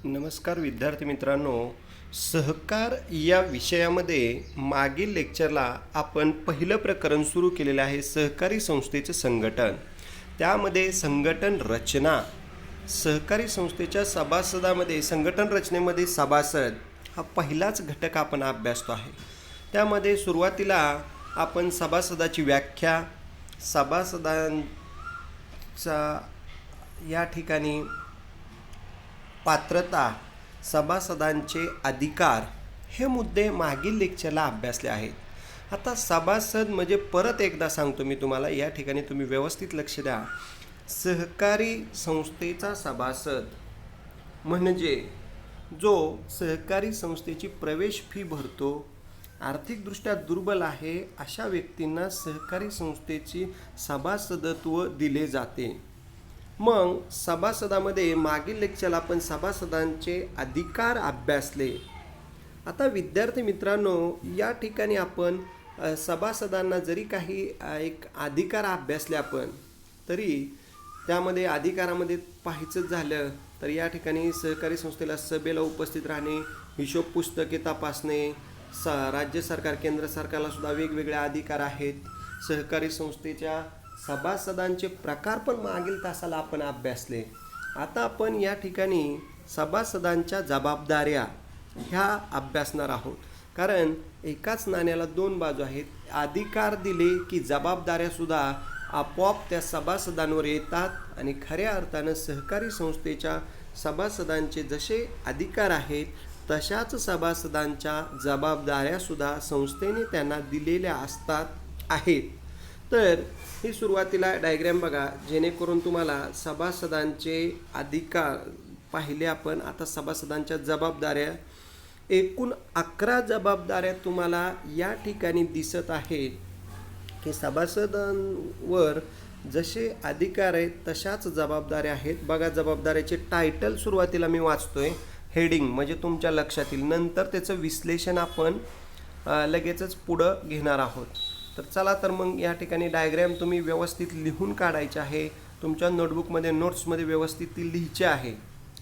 नमस्कार विद्यार्थी मित्रांनो. सहकार या विषयामध्ये मागील लेक्चरला आपण पहिलं प्रकरण सुरू केलेलं आहे, सहकारी संस्थेचे संघटन. त्यामध्ये संघटन रचना, सहकारी संस्थेच्या सभासदामध्ये संघटन रचनेमध्ये सभासद हा पहिलाच घटक आपण अभ्यासतो आहे. त्यामध्ये सुरुवातीला आपण सभासदाची व्याख्या, सभासदांचा या ठिकाणी पात्रता, सभासदांचे अधिकार हे मुद्दे मागील लेक्चरला अभ्यासले आहेत. आता सभासद म्हणजे परत एकदा सांगतो मी तुम्हाला, या ठिकाणी तुम्ही व्यवस्थित लक्ष द्या. सहकारी संस्थेचा सभासद म्हणजे जो सहकारी संस्थेची प्रवेश फी भरतो, आर्थिकदृष्ट्या दुर्बल आहे अशा व्यक्तींना सहकारी संस्थेची सभासदत्व दिले जाते. मग सभासदामध्ये मागील लेक्चरला आपण सभासदांचे अधिकार अभ्यासले. आता विद्यार्थी मित्रांनो, या ठिकाणी आपण सभासदांना जरी काही एक अधिकार अभ्यासले आपण, तरी त्यामध्ये अधिकारामध्ये पाहायचं झालं तर या ठिकाणी सहकारी संस्थेला सभेला उपस्थित राहणे, हिशोब पुस्तके तपासणे, राज्य सरकार केंद्र सरकारला सुद्धा वेगवेगळे अधिकार आहेत. सहकारी संस्थेच्या सभासदांचे प्रकार पण मागील तासाला आपण अभ्यासले. आता आपण या ठिकाणी सभासदांच्या जबाबदाऱ्या ह्या अभ्यासणार आहोत. कारण एकाच नाण्याला दोन बाजू आहेत. अधिकार दिले की जबाबदाऱ्यासुद्धा आपोआप त्या सभासदांवर येतात आणि खऱ्या अर्थानं सहकारी संस्थेच्या सभासदांचे जसे अधिकार आहेत तशाच सभासदांच्या जबाबदाऱ्यासुद्धा संस्थेने त्यांना दिलेल्या आहेत. तर ही सुरुवातीला डायग्रॅम बघा, जेणेकरून तुम्हाला सभासदांचे अधिकार पाहिले आपण. आता सभासदांच्या जबाबदाऱ्या, एकूण 11 जबाबदाऱ्या तुम्हाला या ठिकाणी दिसत आहेत की सभासदांवर जसे अधिकार आहेत तशाच जबाबदाऱ्या आहेत. बघा, जबाबदाऱ्याचे टायटल सुरुवातीला मी वाचतोय, हेडिंग म्हणजे तुमच्या लक्षात येईल. नंतर त्याचं विश्लेषण आपण लगेचच पुढं घेणार आहोत. तर चला तर मग या ठिकाणी डायग्रॅम तुम्ही व्यवस्थित लिहून काढायचे आहे. तुमच्या नोटबुकमध्ये नोट्समध्ये व्यवस्थित ती लिहायची आहे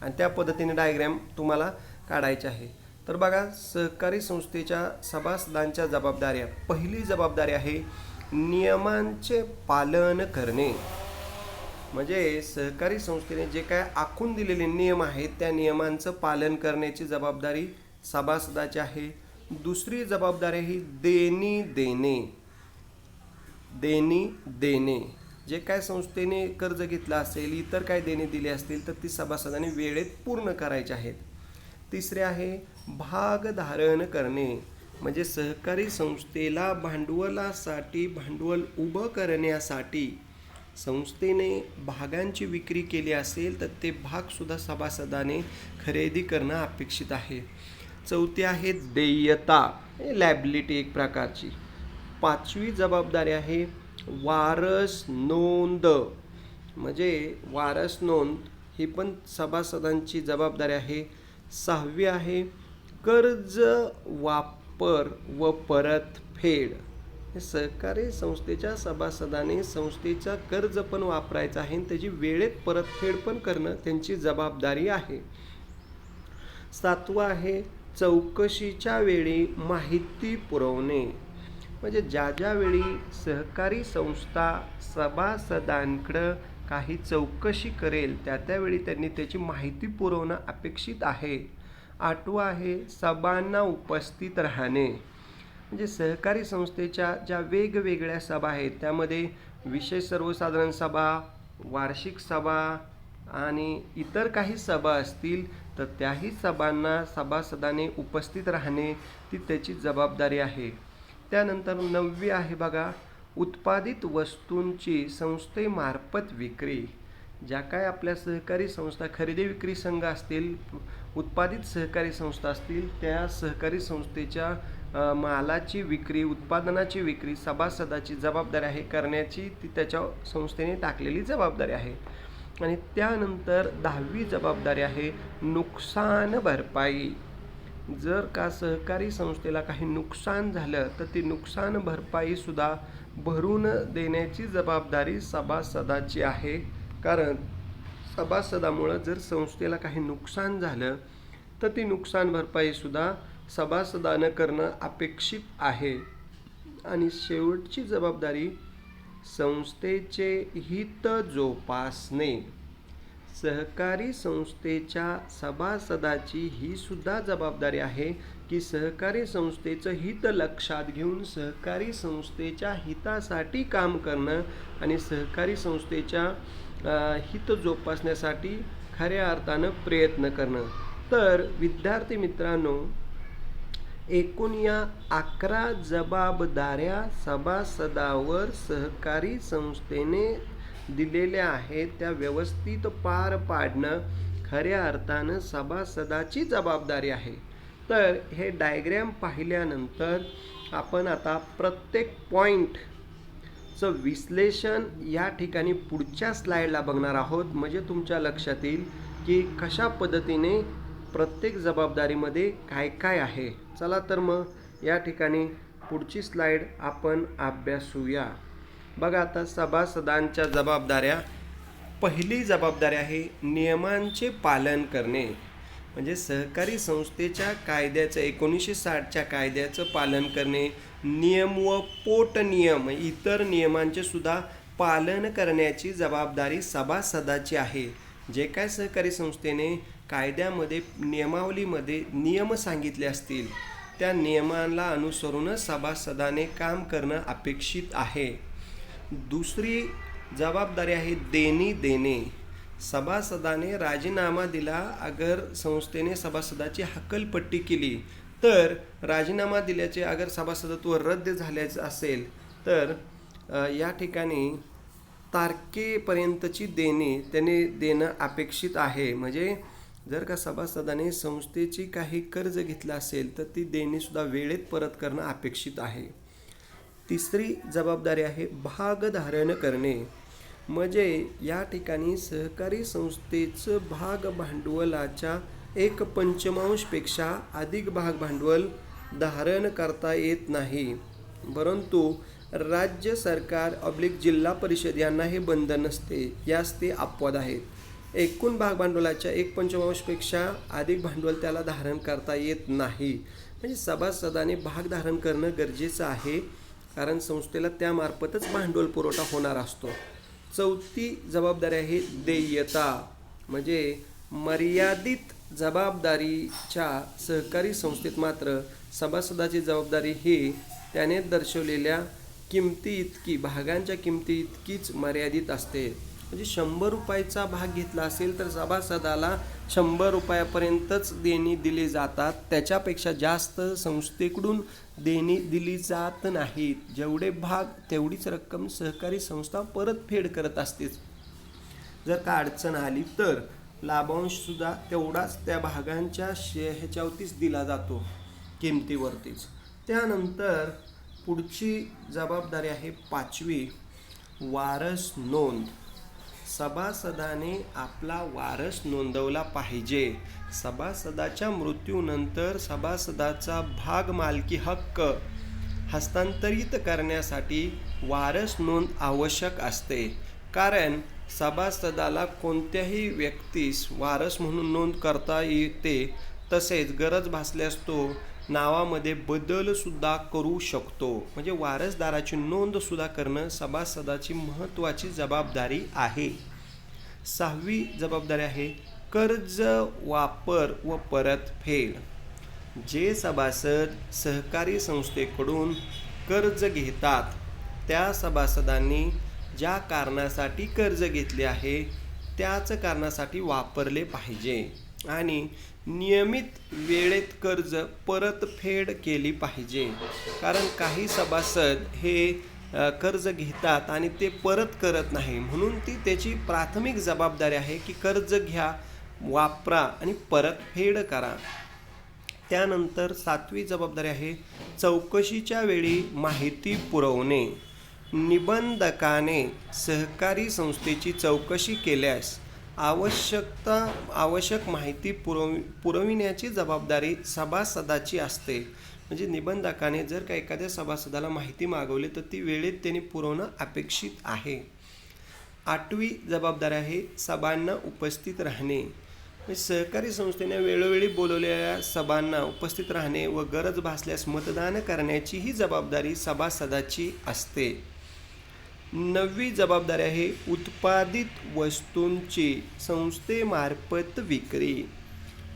आणि त्या पद्धतीने डायग्रॅम तुम्हाला काढायचे आहे. तर बघा, सहकारी संस्थेच्या सभासदांच्या जबाबदाऱ्या. पहिली जबाबदारी आहे नियमांचे पालन करणे. म्हणजे सहकारी संस्थेने जे काय आखून दिलेले नियम आहेत त्या नियमांचं पालन करण्याची जबाबदारी सभासदाची आहे. दुसरी जबाबदारी ही देणी देणे. जे काय संस्थेने कर्ज घेतलं असेल, इतर काय देणे दिले असतील तर ती सभासदांनी वेळेत पूर्ण करायचे आहेत. तिसरे आहे भागधारण करणे. म्हणजे सहकारी संस्थेला भांडवलासाठी, भांडवल उभं करण्यासाठी संस्थेने भागांची विक्री केली असेल तर ते भागसुद्धा सभासदाने खरेदी करणं अपेक्षित आहे. चौथी आहे देयता, लॅबिलिटी एक प्रकारची. पाचवी जबाबदारी आहे वारस नोंद. म्हणजे वारस नोंद ही पण सभासदांची जबाबदारी आहे. सहावी आहे कर्ज वापर व परतफेड. सहकारी संस्थेच्या सभासदाने संस्थेचा कर्ज पण वापरायचं आहे आणि त्याची वेळेत परतफेड पण करणं त्यांची जबाबदारी आहे. सातवं आहे चौकशीच्या वेळी माहिती पुरवणे. म्हणजे ज्या वेळी सहकारी संस्था सभासदांकडं काही चौकशी करेल त्यावेळी त्यांनी त्याची माहिती पुरवणं अपेक्षित आहे. आठवं आहे सभांना उपस्थित राहणे. म्हणजे सहकारी संस्थेच्या ज्या वेगवेगळ्या सभा आहेत त्यामध्ये विशेष सर्वसाधारण सभा, वार्षिक सभा आणि इतर काही सभा असतील तर त्याही सभांना सभासदाने उपस्थित राहणे ती त्याची जबाबदारी आहे. त्यानंतर 9वी आहे बघा, उत्पादित वस्तूंची संस्थेमार्फत विक्री. ज्या काय आपल्या सहकारी संस्था खरेदी विक्री संघ असतील, उत्पादित सहकारी संस्था असतील, त्या सहकारी संस्थेच्या मालाची विक्री, उत्पादनाची विक्री सभासदाची जबाबदारी आहे करण्याची, ती त्याच्या संस्थेने टाकलेली जबाबदारी आहे. आणि त्यानंतर 10वी जबाबदारी आहे नुकसान भरपाई. जर का सहकारी संस्थेला काही नुकसान झालं तर ती नुकसान भरपाईसुद्धा भरून देण्याची जबाबदारी सभासदाची आहे. कारण सभासदामुळं जर संस्थेला काही नुकसान झालं तर ती नुकसान भरपाईसुद्धा सभासदानं करणं अपेक्षित आहे. आणि शेवटची जबाबदारी संस्थेचे हित जोपासणे. सहकारी संस्थेच्या सभासदाची ही सुद्धा जबाबदारी आहे की सहकारी संस्थेचं हित लक्षात घेऊन सहकारी संस्थेच्या हितासाठी काम करणं आणि सहकारी संस्थेच्या हित जोपासण्यासाठी खऱ्या अर्थानं प्रयत्न करणं. तर विद्यार्थी मित्रांनो, एकूण या 11 जबाबदाऱ्या सभासदावर सहकारी संस्थेने दिलेल्या आहेत, त्या व्यवस्थित पार पाडणं खऱ्या अर्थानं सभासदाची जबाबदारी आहे. तर हे डायग्रॅम पाहिल्यानंतर आपण आता प्रत्येक पॉईंटचं विश्लेषण या ठिकाणी पुढच्या स्लाईडला बघणार आहोत. म्हणजे तुमच्या लक्षात येईल की कशा पद्धतीने प्रत्येक जबाबदारीमध्ये काय काय आहे. चला तर मग या ठिकाणी पुढची स्लाईड आपण अभ्यासूया. बघा आता सभासदांच्या जबाबदाऱ्या. पहिली जबाबदारी आहे नियमांचे पालन करणे. म्हणजे सहकारी संस्थेच्या कायद्याचं 1960च्या कायद्याचं पालन करणे, नियम व पोटनियम इतर नियमांचे सुद्धा पालन करण्याची जबाबदारी सभासदाची आहे. जे काय सहकारी संस्थेने कायद्यामध्ये नियमावलीमध्ये नियम सांगितले असतील त्या नियमांना अनुसरूनच सभासदाने काम करणं अपेक्षित आहे. दुसरी जबाबदारी आहे देणी देणे. सभासदाने राजीनामा दिला, अगर संस्थेने सभासदाची हकालपट्टी केली तर राजीनामा दिल्याचे अगर सभासदत्व रद्द झाल्याचं असेल तर या ठिकाणी तारखेपर्यंतची देणी त्याने देणं अपेक्षित आहे. म्हणजे जर का सभासदाने संस्थेची काही कर्ज घेतलं असेल तर ती देणीसुद्धा वेळेत परत करणं अपेक्षित आहे. तिसरी जबाबदारी आहे भागधारण करणे. म्हणजे या ठिकाणी सहकारी संस्थेचं भाग भांडवलाच्या 1/5पेक्षा अधिक भाग भांडवल धारण करता येत नाही, परंतु राज्य सरकार जिल्हा परिषद यांना हे बंधन नसते. यास ते अपवाद आहेत. एकूण भाग भांडवलाच्या 1/5पेक्षा अधिक भांडवल त्याला धारण करता येत नाही. म्हणजे सभासदाने भाग धारण करणं गरजेचं आहे, कारण संस्थेला त्यामार्फतच भांडवल पुरवठा होणार असतो. चौथी जबाबदारी आहे देयता. म्हणजे मर्यादित जबाबदारीच्या सहकारी संस्थेत मात्र सभासदाची जबाबदारी ही त्याने दर्शवलेल्या किमती इतकी, भागांच्या किमती इतकीच मर्यादित असते. म्हणजे 100 रुपयाचा भाग घेतला असेल तर सभासदाला 100 रुपयापर्यंतच देणी दिली जातात. त्याच्यापेक्षा जास्त संस्थेकडून देणी दिली जात नाहीत. जेवढे भाग तेवढीच रक्कम सहकारी संस्था परतफेड करत असतेच. जर का अडचण आली तर लाभांशसुद्धा तेवढाच त्या भागांच्या ह्याच्यावरतीच दिला जातो, किमतीवरतीच. त्यानंतर पुढची जबाबदारी आहे 5वी वारस नोंद. सभासदाने आपला वारस नोंदवला पाहिजे. सभासदाच्या मृत्यूनंतर सभासदाचा भाग मालकी हक्क हस्तांतरित करण्यासाठी वारस नोंद आवश्यक असते. कारण सभासदाला कोणत्याही व्यक्तीस वारस म्हणून नोंद करता येते. तसेच गरज भासल्यास तो नावामध्ये बदलसुद्धा करू शकतो. म्हणजे वारसदाराची नोंदसुद्धा करणं सभासदाची महत्त्वाची जबाबदारी आहे. 6वी जबाबदारी आहे कर्ज वापर व परतफेड. जे सभासद सहकारी संस्थेकडून कर्ज घेतात त्या सभासदांनी ज्या कारणासाठी कर्ज घेतले आहे त्याच कारणासाठी वापरले पाहिजे आणि नियमित वेळेत कर्ज परतफेड केली पाहिजे. कारण काही सभासद हे कर्ज घेतात आणि ते परत करत नाही, म्हणून ती त्याची प्राथमिक जबाबदारी आहे की कर्ज घ्या, वापरा आणि परतफेड करा. त्यानंतर 7वी जबाबदारी आहे चौकशीच्या वेळी माहिती पुरवणे. निबंधकाने सहकारी संस्थेची चौकशी केल्यास आवश्यक माहिती पुरविण्याची जबाबदारी सभासदाची असते. म्हणजे निबंधकाने जर का एखाद्या सभासदाला माहिती मागवली तर ती वेळेत त्यांनी पुरवणं अपेक्षित आहे. 8वी जबाबदारी आहे सभांना उपस्थित राहणे. सहकारी संस्थेने वेळोवेळी बोलवलेल्या सभांना उपस्थित राहणे व गरज भासल्यास मतदान करण्याची ही जबाबदारी सभासदाची असते. 9वी जबाबदारी आहे उत्पादित वस्तूंची संस्थेमार्फत विक्री.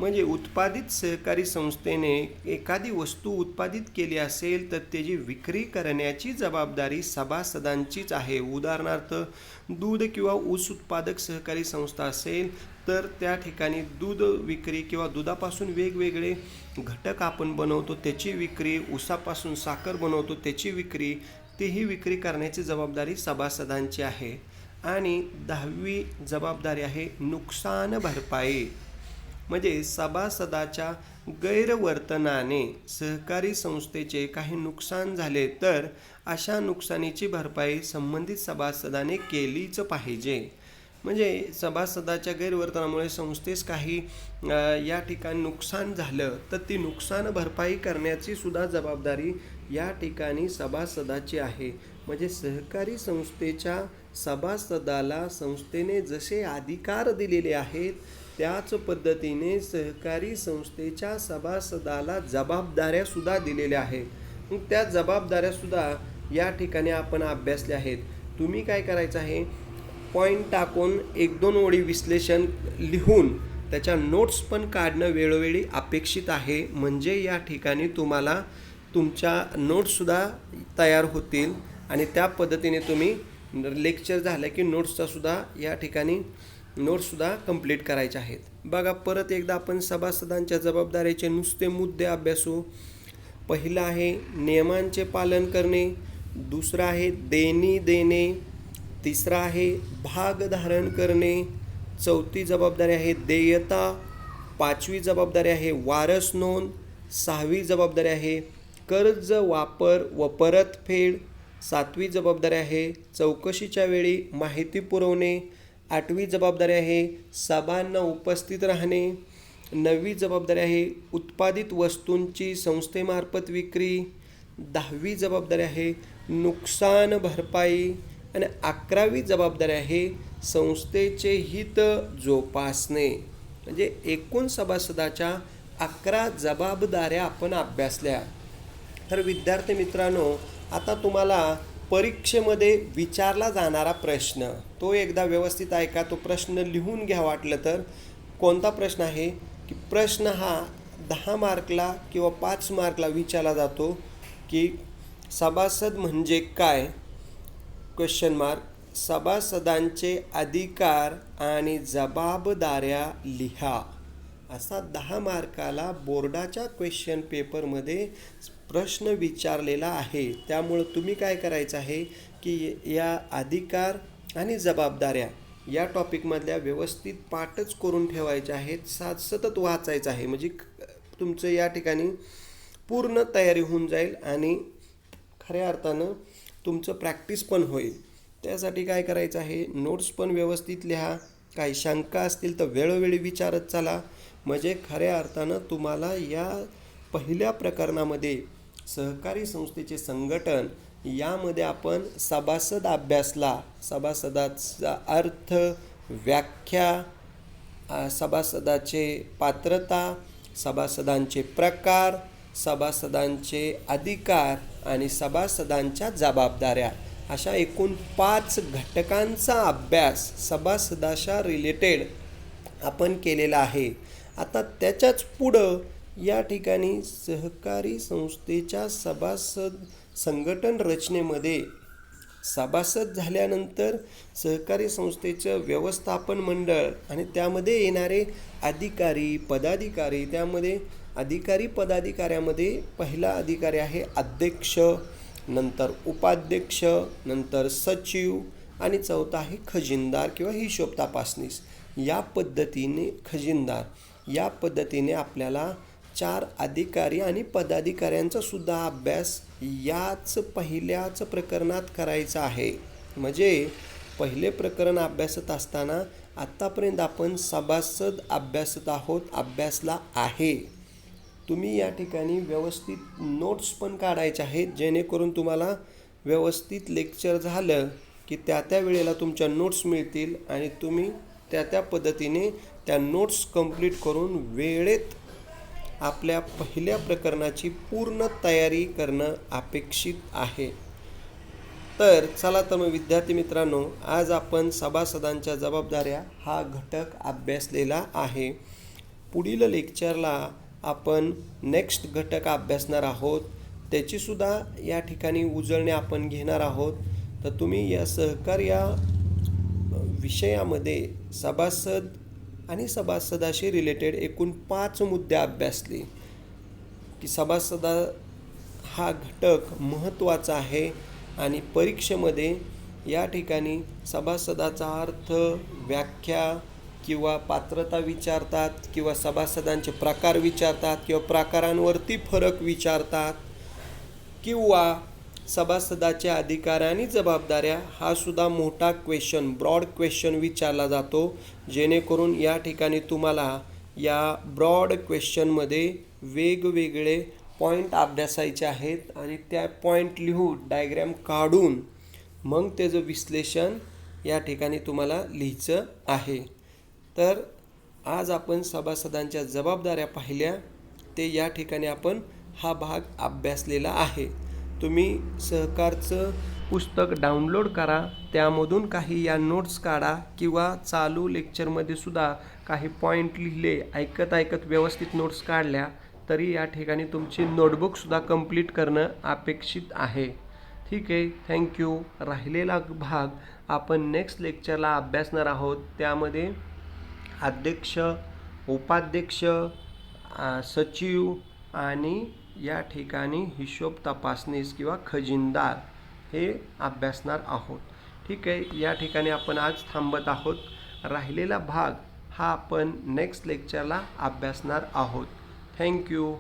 म्हणजे उत्पादित सहकारी संस्थेने एखादी वस्तू उत्पादित केली असेल तर त्याची विक्री करण्याची जबाबदारी सभासदांचीच आहे. उदाहरणार्थ दूध किंवा ऊस उत्पादक सहकारी संस्था असेल तर त्या ठिकाणी दूध विक्री किंवा दुधापासून वेगवेगळे घटक आपण बनवतो त्याची विक्री, ऊसापासून साखर बनवतो त्याची विक्री, तीही विक्री करण्याची जबाबदारी सभासदांची आहे. आणि 10वी जबाबदारी आहे नुकसान भरपाई. म्हणजे सभासदाच्या गैरवर्तनाने सहकारी संस्थेचे काही नुकसान झाले तर अशा नुकसानीची भरपाई संबंधित सभासदाने केलीच पाहिजे. म्हणजे सभासदाच्या गैरवर्तनामुळे संस्थेस काही या ठिकाणी नुकसान झालं तर ती नुकसान भरपाई करण्याची सुद्धा जबाबदारी या ठिकाणी सभासदाची आहे. म्हणजे सहकारी संस्थेच्या सभासदाला संस्थेने जसे अधिकार दिलेले आहेत त्याच पद्धतीने सहकारी संस्थेच्या सभासदाला जबाबदाऱ्या सुद्धा दिलेल्या आहेत. मग त्या जबाबदाऱ्या सुद्धा या ठिकाणी आपण अभ्यासल्या आहेत. तुम्ही काय करायचं आहे, पॉईंट टाकून 1-2 ओळी विश्लेषण लिहून त्याच्या नोट्स पण काढणं वेळोवेळी अपेक्षित आहे. म्हणजे या ठिकाणी तुम्हाला तुमच्या नोट्ससुद्धा तयार होतील आणि त्या पद्धतीने तुम्ही लेक्चर झालं की नोट्सचासुद्धा या ठिकाणी नोट्ससुद्धा कंप्लीट करायचे आहेत. बघा परत एकदा आपण सभासदांच्या जबाबदारीचे नुसते मुद्दे अभ्यासू. पहिलं आहे नियमांचे पालन करणे, दुसरं आहे देणी देणे, तिसरं आहे भाग धारण करणे, चौथी जबाबदारी आहे देयता, 5वी जबाबदारी आहे वारस नोंद, 6वी जबाबदारी आहे कर्ज वापर व परतफेड, 7वी जबाबदारी आहे चौकशीच्या वेळी माहिती पुरवणे, 8वी जबाबदारी आहे सभांना उपस्थित राहणे, 9वी जबाबदारी आहे उत्पादित वस्तूंची संस्थेमार्फत विक्री, 10वी जबाबदारी आहे नुकसान भरपाई आणि 11वी जबाबदारी आहे संस्थेचे हित जोपासणे. म्हणजे एकूण सभासदाच्या 11 जबाबदाऱ्या आपण अभ्यासल्या. तर विद्यार्थी मित्रांनो, आता तुम्हाला परीक्षेमध्ये विचारला जाणारा प्रश्न तो एकदा व्यवस्थित ऐका. तो प्रश्न लिहून घ्या वाटलं तर. कोणता प्रश्न आहे की प्रश्न हा 10 मार्कला किंवा 5 मार्कला विचारला जातो की सभासद म्हणजे काय, क्वेश्चन मार्क, सभासदांचे अधिकार आणि जबाबदाऱ्या लिहा. असा 10 मार्काला बोर्डाच्या क्वेश्चन पेपरमध्ये प्रश्न विचारलेला आहे. त्यामुळं तुम्ही काय करायचं आहे की या अधिकार आणि जबाबदाऱ्या या टॉपिकमधल्या व्यवस्थित पाठच करून ठेवायच्या आहेत. सतत वाचायचं आहे. म्हणजे तुमचं या ठिकाणी पूर्ण तयारी होऊन जाईल आणि खऱ्या अर्थानं तुमचं प्रॅक्टिस पण होईल. त्यासाठी काय करायचं आहे, नोट्स पण व्यवस्थित लिहा. काही शंका असतील तर वेळोवेळी विचारत चला. म्हणजे खऱ्या अर्थानं तुम्हाला या पहिल्या प्रकरणामध्ये सहकारी संस्थेचे संघटन यामध्ये आपण सभासद अभ्यासला. सभासदाचा अर्थ, व्याख्या, सभासदाचे पात्रता, सभासदांचे प्रकार, सभासदांचे अधिकार आणि सभासदांच्या जबाबदाऱ्या अशा एकूण 5 घटकांचा अभ्यास सभासदाच्या रिलेटेड आपण केलेला आहे. आता त्याच्याच पुढं या ठिकाणी सहकारी संस्थेच्या सभासद संघटन रचनेमध्ये सभासद झाल्यानंतर सहकारी संस्थेचं व्यवस्थापन मंडळ आणि त्यामध्ये येणारे अधिकारी पदाधिकारी, त्यामध्ये अधिकारी पदाधिकाऱ्यामध्ये पहिला अधिकारी आहे अध्यक्ष, नंतर उपाध्यक्ष, नंतर सचिव आणि चौथा आहे खजिनदार किंवा हिशोब तपासनीस. या पद्धतीने खजिनदार या पद्धतीने आपल्याला 4 अधिकारी आणि पदाधिकाऱ्यांचा सुद्धा अभ्यास याच पहिल्याच प्रकरणात करायचा आहे. म्हणजे पहिले प्रकरण अभ्यासत असताना आत्तापर्यंत आपण सभासद अभ्यासला आहे. तुम्ही या ठिकाणी व्यवस्थित नोट्स पण काढायचे आहेत जेणेकरून तुम्हाला व्यवस्थित लेक्चर झालं की त्या वेळेला तुमच्या नोट्स मिळतील आणि तुम्ही त्या पद्धतीने त्या नोट्स कंप्लीट करून वेळेत आपल्या पहिल्या प्रकरणाची पूर्ण तयारी करणं अपेक्षित आहे. तर चला तर मग विद्यार्थी मित्रांनो, आज आपण सभासदांच्या जबाबदाऱ्या हा घटक अभ्यासलेला आहे. पुढील लेक्चरला आपण नेक्स्ट घटक अभ्यासणार आहोत. त्याचीसुद्धा या ठिकाणी उजळणे आपण घेणार आहोत. तर तुम्ही या सहकार्य विषयामध्ये सभासद आणि सभासदाशी रिलेटेड एकूण 5 मुद्दे अभ्यासले की सभासदा हा घटक महत्त्वाचा आहे आणि परीक्षेमध्ये या ठिकाणी सभासदाचा अर्थ, व्याख्या किंवा पात्रता विचारतात किंवा सभासदांचे प्रकार विचारतात किंवा प्रकारांवरती फरक विचारतात किंवा सभासदाच्या अधिकार आणि जबाबदाऱ्या हा सुद्धा मोठा क्वेश्चन, ब्रॉड क्वेश्चन विचारला जातो. जेणेकरून या ठिकाणी तुम्हाला या ब्रॉड क्वेश्चनमध्ये वेगवेगळे पॉईंट अभ्यासायचे आहेत आणि त्या पॉईंट लिहून डायग्रॅम काढून मग त्याचं विश्लेषण या ठिकाणी तुम्हाला लिहायचं आहे. तर आज आपण सभासदांच्या जबाबदाऱ्या पाहिल्या, ते या ठिकाणी आपण हा भाग अभ्यासलेला आहे. तुम्ही सहकारचं पुस्तक डाउनलोड करा, त्यामधून काही या नोट्स काढा किंवा चालू लेक्चरमध्ये सुद्धा काही पॉईंट लिहिले, ऐकत व्यवस्थित नोट्स काढल्या तरी या ठिकाणी तुमची नोटबुकसुद्धा कंप्लीट करणं अपेक्षित आहे. ठीक आहे, थँक्यू. राहिलेला भाग आपण नेक्स्ट लेक्चरला अभ्यासणार आहोत. त्यामध्ये अध्यक्ष, उपाध्यक्ष, सचिव आणि या ठिकाणी हिशोब तपासनीस किंवा खजिनदार हे अभ्यासणार आहोत. ठीक आहे, या ठिकाणी आपण आज थांबत आहोत. राहिलेला भाग हा आपण नेक्स्ट लेक्चरला अभ्यासणार आहोत. थँक्यू.